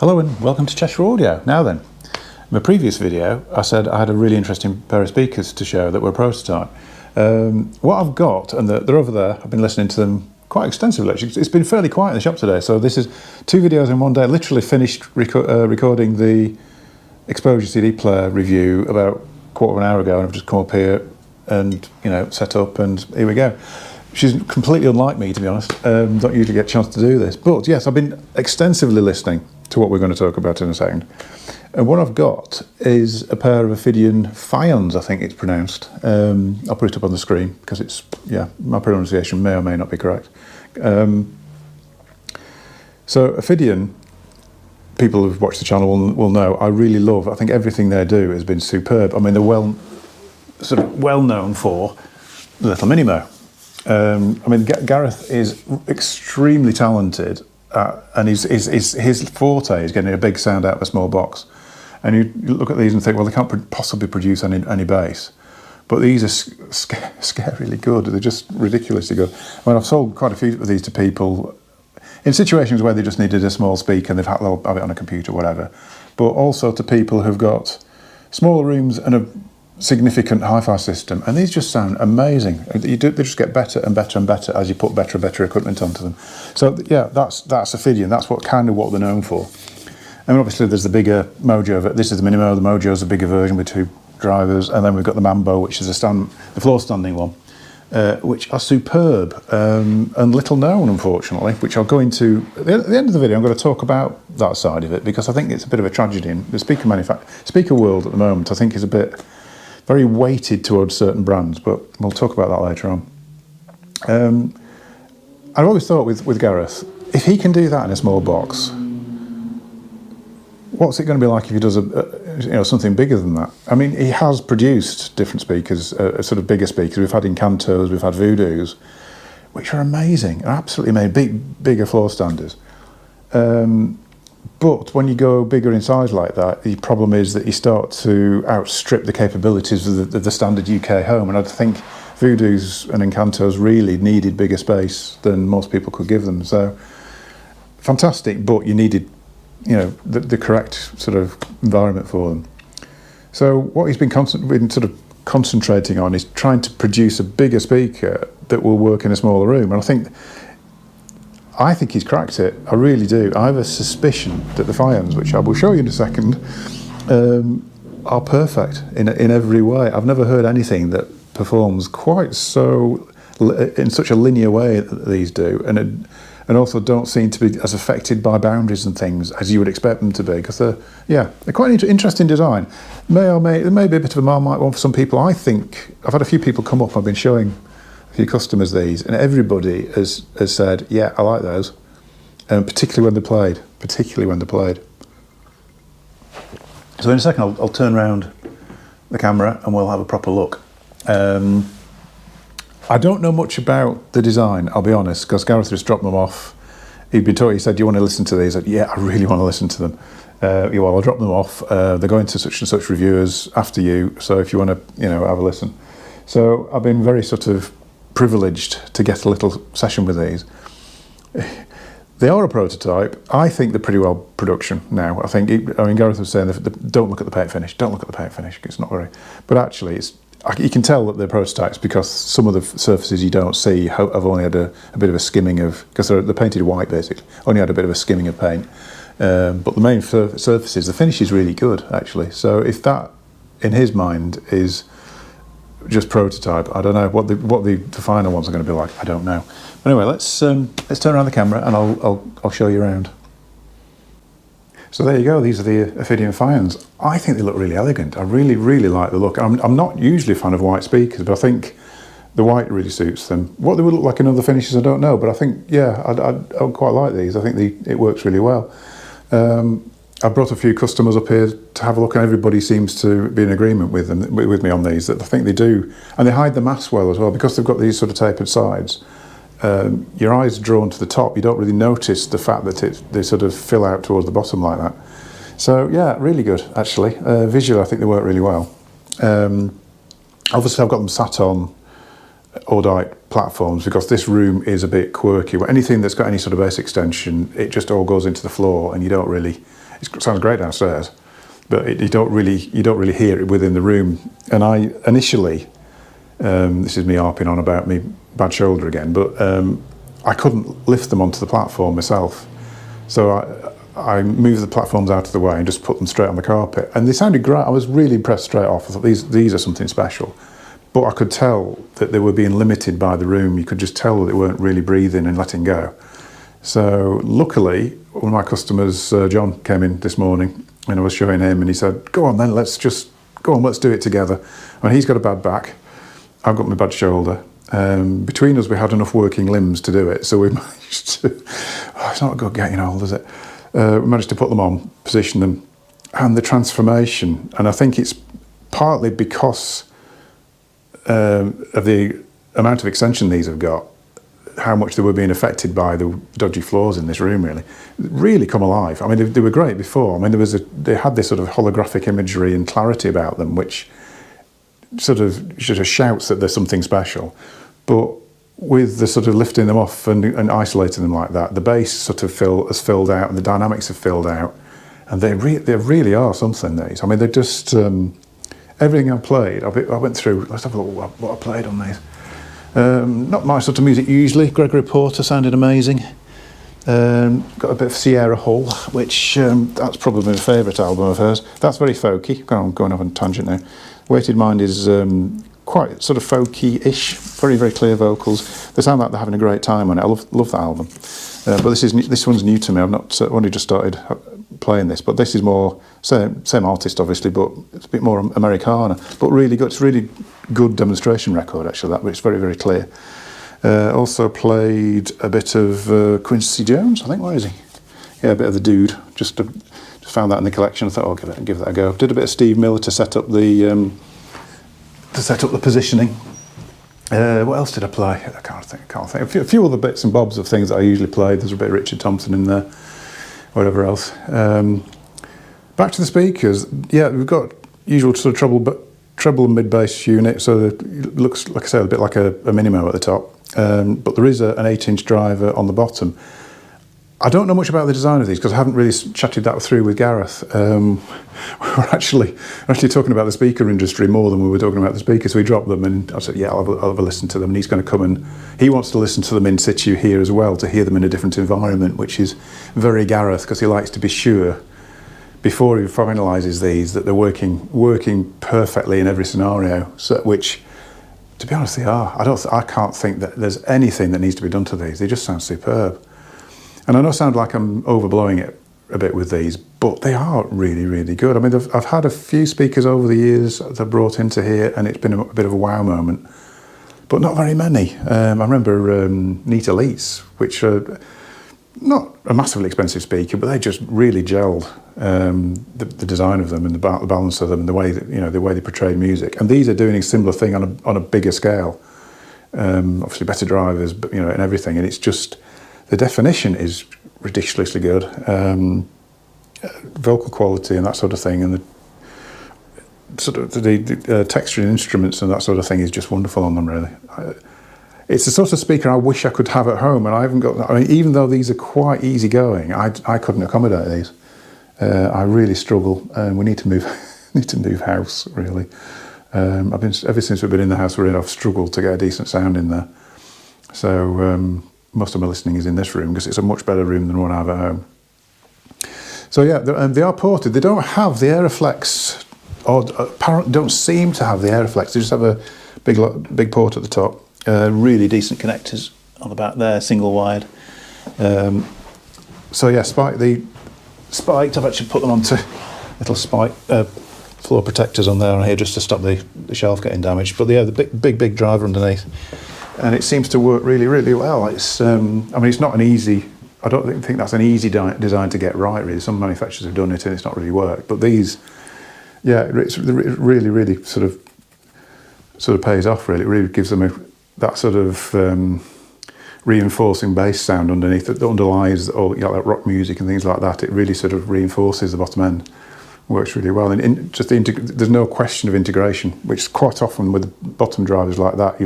Hello and welcome to Cheshire Audio. Now then, in my previous video I said I had a really interesting pair of speakers to show that were a prototype. What I've got, and they're over there, I've been listening to them quite extensively actually. It's been fairly quiet in the shop today, so this is 2 videos in one day. I literally finished recording the Exposure CD player review about a quarter of an hour ago, and I've just come up here and set up, and here we go. She's completely unlike me, to be honest. Don't usually get a chance to do this, but yes, I've been extensively listening to what we're going to talk about in a second. And what I've got is a pair of Ophidian Ffions, I think it's pronounced. I'll put it up on the screen because it's, my pronunciation may or may not be correct. So Ophidian, people who've watched the channel will know, I really love, I think everything they do has been superb. I mean, they're well known for the little Minimo. I mean, Gareth is extremely talented, and his forte is getting a big sound out of a small box. And you look at these and think, well, they can't possibly produce any bass. But these are scarily good. They're just ridiculously good. I mean, I've sold quite a few of these to people in situations where they just needed a small speaker and they'll have it on a computer or whatever. But also to people who've got smaller rooms and a significant hi-fi system, and these just sound amazing. They just get better and better and better as you put better and better equipment onto them. So yeah, that's Ophidian. That's what they're known for. I mean, obviously there's the bigger Mojo. This is the Minimo. The Mojo is a bigger version with 2 drivers, and then we've got the Mambo, which is the floor standing one, which are superb and little known, unfortunately. Which I'll go into at the end of the video. I'm going to talk about that side of it because I think it's a bit of a tragedy in the speaker world at the moment. I think is a bit very weighted towards certain brands, but we'll talk about that later on. I've always thought with Gareth, if he can do that in a small box, what's it going to be like if he does something bigger than that? I mean, he has produced different speakers, sort of bigger speakers. We've had Incantos, we've had Voodoos, which are amazing, absolutely made bigger floor standers. But when you go bigger in size like that, the problem is that you start to outstrip the capabilities of the standard UK home. And I think Voodoos and Incantos really needed bigger space than most people could give them. So fantastic, but you needed, the correct sort of environment for them. So what he's been sort of concentrating on is trying to produce a bigger speaker that will work in a smaller room. And I think he's cracked it. I really do. I have a suspicion that the Ffions, which I will show you in a second, are perfect in every way. I've never heard anything that performs quite so in such a linear way that these do, and also don't seem to be as affected by boundaries and things as you would expect them to be, because they're quite an interesting design. There may be a bit of a Marmite one for some people. I think I've had a few people come up. I've been showing few customers these, and everybody has said, yeah, I like those, and particularly when they're played. So in a second I'll turn around the camera and we'll have a proper look. I don't know much about the design, I'll be honest, because Gareth just dropped them off. He said, do you want to listen to these? I said, yeah, I really want to listen to them. Well, I'll drop them off. They're going to such and such reviewers after you, so if you want to have a listen. So I've been very sort of privileged to get a little session with these. They are a prototype. I think they're pretty well production now. Gareth was saying that don't look at the paint finish. Don't look at the paint finish. It's not very. But actually, you can tell that they're prototypes because some of the surfaces you don't see have only had a bit of a skimming of, because they're painted white basically. Only had a bit of a skimming of paint. But the main surfaces, the finish is really good actually. So if that, in his mind, is just prototype, I don't know what the final ones are going to be like. I don't know. But anyway, let's turn around the camera and I'll show you around. So there you go. These are the Ophidian Ffions. I think they look really elegant. I really like the look. I'm not usually a fan of white speakers, but I think the white really suits them. What they would look like in other finishes, I don't know. But I think I quite like these. I think it works really well. I brought a few customers up here to have a look, and everybody seems to be in agreement with me on these, that I think they do. And they hide the mass well as well, because they've got these sort of tapered sides. Your eyes drawn to the top, you don't really notice the fact that they sort of fill out towards the bottom like that. So yeah, really good actually. Visually I think they work really well. Obviously I've got them sat on Aeddite platforms, because this room is a bit quirky. Anything that's got any sort of bass extension, it just all goes into the floor, and you don't really. It sounds great downstairs, but you don't really hear it within the room. And I initially, this is me harping on about me bad shoulder again, but I couldn't lift them onto the platform myself, so I moved the platforms out of the way and just put them straight on the carpet, and they sounded great. I was really impressed straight off. I thought these are something special, but I could tell that they were being limited by the room. You could just tell that they weren't really breathing and letting go. So luckily, one of my customers, John, came in this morning, and I was showing him, and he said, "Go on then, let's do it together." And he's got a bad back, I've got my bad shoulder. Between us, we had enough working limbs to do it, so we managed to. Oh, it's not good getting old, is it? We managed to put them on, position them, and the transformation. And I think it's partly because of the amount of extension these have got, how much they were being affected by the dodgy floors in this room. Really come alive. I mean, they were great before. I mean, they had this sort of holographic imagery and clarity about them, which sort of shouts that there's something special. But with the sort of lifting them off and isolating them like that, the bass sort of has filled out, and the dynamics have filled out, and they really are something. These, I mean, they're just everything I played. I went through. Let's have a look what I played on these. Not my sort of music usually. Gregory Porter sounded amazing. Got a bit of Sierra Hull, which that's probably my favourite album of hers. That's very folky. I'm going off on a tangent now. Weighted Mind is quite sort of folky-ish, very, very clear vocals. They sound like they're having a great time on it. I love that album. But this one's new to me. I've not only just started playing this, but this is more same artist obviously, but it's a bit more Americana. But really good. It's a really good demonstration record actually. That, but it's very, very clear. Also played a bit of Quincy Jones. I think, where is he? Yeah, a bit of the Dude. Just found that in the collection. I thought I'll give that a go. Did a bit of Steve Miller to set up the positioning. What else did I play? I can't think. A few other bits and bobs of things that I usually play. There's a bit of Richard Thompson in there, whatever else. Back to the speakers. Yeah, we've got usual sort of treble and mid bass unit. So it looks, like I said, a bit like a Minimo at the top. But there is an 8-inch driver on the bottom. I don't know much about the design of these because I haven't really chatted that through with Gareth. We're actually talking about the speaker industry more than we were talking about the speakers. So we dropped them, and I said, yeah, I'll have a listen to them. And he's going to come, and he wants to listen to them in situ here as well, to hear them in a different environment, which is very Gareth, because he likes to be sure before he finalises these that they're working perfectly in every scenario. So, which, to be honest, they are. I can't think that there's anything that needs to be done to these. They just sound superb. And I know I sound like I'm overblowing it a bit with these, but they are really, really good. I mean, I've had a few speakers over the years that I've brought into here, and it's been a bit of a wow moment, but not very many. I remember Neat Elites, which are not a massively expensive speaker, but they just really gelled the design of them and the balance of them and the way that, the way they portray music. And these are doing a similar thing on a bigger scale. Obviously, better drivers, but and everything, and it's just. The definition is ridiculously good, vocal quality and that sort of thing, and the sort of the texture in instruments and that sort of thing is just wonderful on them. Really, it's the sort of speaker I wish I could have at home, and I haven't got. I mean, even though these are quite easy going, I couldn't accommodate these. I really struggle, and we need to move house. Really, I've been ever since we've been in the house we're in. I've struggled to get a decent sound in there, so. Most of my listening is in this room because it's a much better room than what I have at home. So yeah, they are ported. They don't have the Aeroflex, or apparently don't seem to have the Aeroflex. They just have a big port at the top. Really decent connectors on the back there, single wired. So yeah, spiked. I've actually put them onto little spike floor protectors on there and here just to stop the shelf getting damaged. But yeah, the big driver underneath. And it seems to work really, really well. It's, I mean, it's not an easy. I don't think that's an easy design to get right. Really, some manufacturers have done it and it's not really worked. But these, yeah, it really, really sort of pays off. Really, it really gives them that sort of reinforcing bass sound underneath that underlies all like rock music and things like that. It really sort of reinforces the bottom end. Works really well, and there's no question of integration, which quite often with the bottom drivers like that,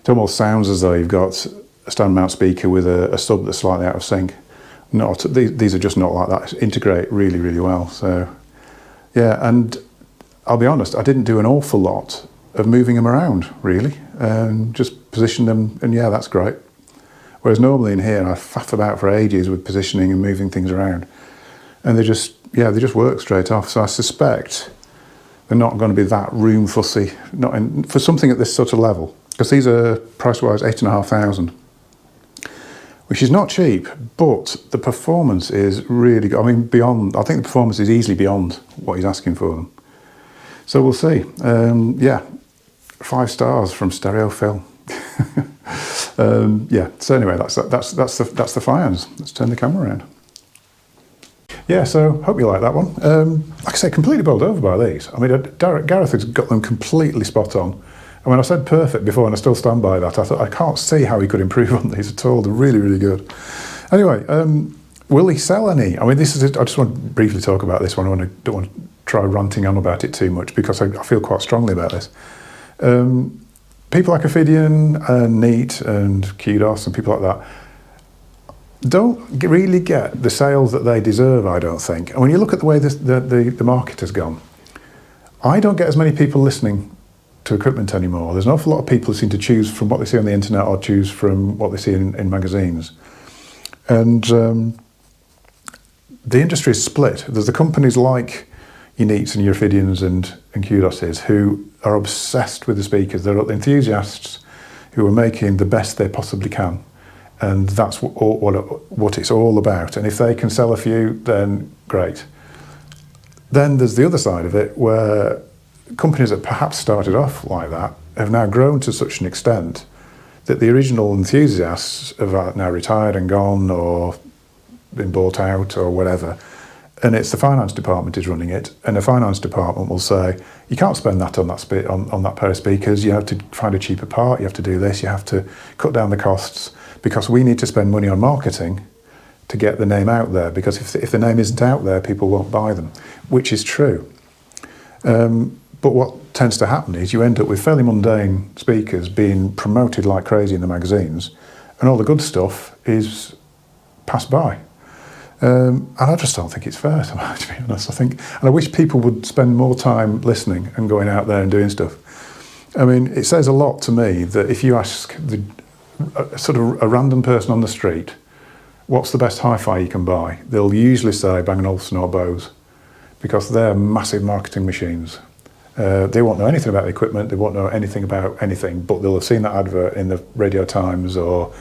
It almost sounds as though you've got a stand mount speaker with a sub that's slightly out of sync. These are just not like that. Integrate really, really well. So yeah, and I'll be honest, I didn't do an awful lot of moving them around really, just position them, and yeah, that's great. Whereas normally in here I faff about for ages with positioning and moving things around, and they just work straight off. So I suspect they're not going to be that room fussy, for something at this sort of level, because these are price-wise 8,500, which is not cheap, but the performance is really good. I mean, I think the performance is easily beyond what he's asking for them. So we'll see. Yeah, 5 stars from Stereo Phil. Yeah. So anyway, that's the Ffions. Let's turn the camera around. Yeah. So hope you like that one. Like I say, completely bowled over by these. I mean, Gareth has got them completely spot on. And when I said perfect before, and I still stand by that, I thought I can't see how he could improve on these at all. They're really, really good. Anyway, will he sell any? I mean, I just want to briefly talk about this one. I don't want to try ranting on about it too much, because I feel quite strongly about this. People like Ophidian and Neat and Kudos and people like that don't really get the sales that they deserve, I don't think. And when you look at the way the market has gone, I don't get as many people listening to equipment anymore. There's an awful lot of people who seem to choose from what they see on the internet or choose from what they see in magazines. And the industry is split. There's the companies like your Neats and your Ophidians and Kudoses who are obsessed with the speakers. They're enthusiasts who are making the best they possibly can. And that's what it's all about. And if they can sell a few, then great. Then there's the other side of it, where companies that perhaps started off like that have now grown to such an extent that the original enthusiasts have now retired and gone, or been bought out or whatever, and it's the finance department is running it, and the finance department will say, you can't spend that on that pair of speakers, you have to find a cheaper part, you have to do this, you have to cut down the costs, because we need to spend money on marketing to get the name out there, because if the name isn't out there, people won't buy them, which is true. But what tends to happen is you end up with fairly mundane speakers being promoted like crazy in the magazines, and all the good stuff is passed by. And I just don't think it's fair, to be honest. And I wish people would spend more time listening and going out there and doing stuff. I mean, it says a lot to me that if you ask a random person on the street, what's the best hi-fi you can buy? They'll usually say Bang & Olufsen or Bose, because they're massive marketing machines. They won't know anything about the equipment, they won't know anything about anything, but they'll have seen that advert in the Radio Times or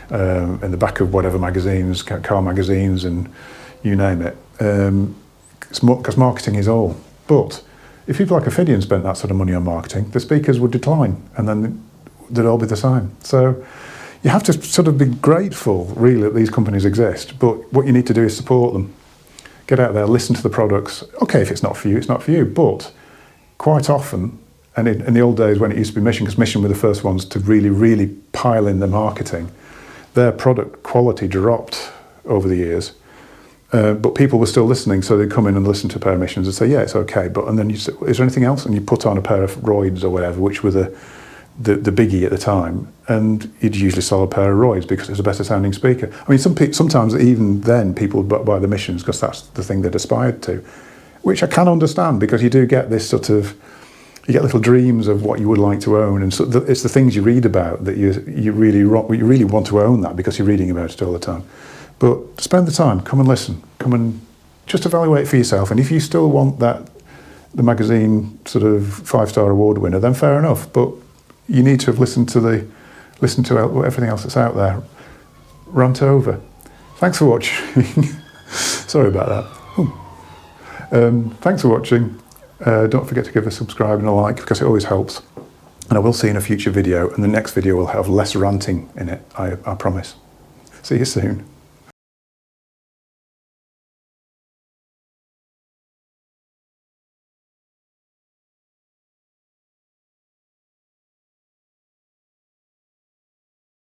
in the back of whatever magazines, car magazines, and you name it. Because marketing is all. But if people like Ophidian spent that sort of money on marketing, the speakers would decline, and then they'd all be the same. So you have to sort of be grateful, really, that these companies exist, but what you need to do is support them. Get out there, listen to the products. Okay, if it's not for you, it's not for you, but quite often, and in the old days when it used to be Mission, because Mission were the first ones to really, really pile in the marketing, their product quality dropped over the years, but people were still listening, so they'd come in and listen to a pair of Missions and say, yeah, it's okay, and then you say, is there anything else? And you put on a pair of Roids or whatever, which were the biggie at the time, and you'd usually sell a pair of Roids because it was a better sounding speaker. I mean, sometimes even then people would buy the Missions because that's the thing they'd aspired to, which I can understand, because you do get this sort of, you get little dreams of what you would like to own, and so it's the things you read about that you really want to own that because you're reading about it all the time. But spend the time, come and listen, come and just evaluate for yourself, and if you still want the magazine sort of 5-star award winner, then fair enough, but you need to have listened to everything else that's out there. Rant over. Thanks for watching. Sorry about that. Thanks for watching. Don't forget to give a subscribe and a like, because it always helps. And I will see you in a future video, and the next video will have less ranting in it, I promise. See you soon.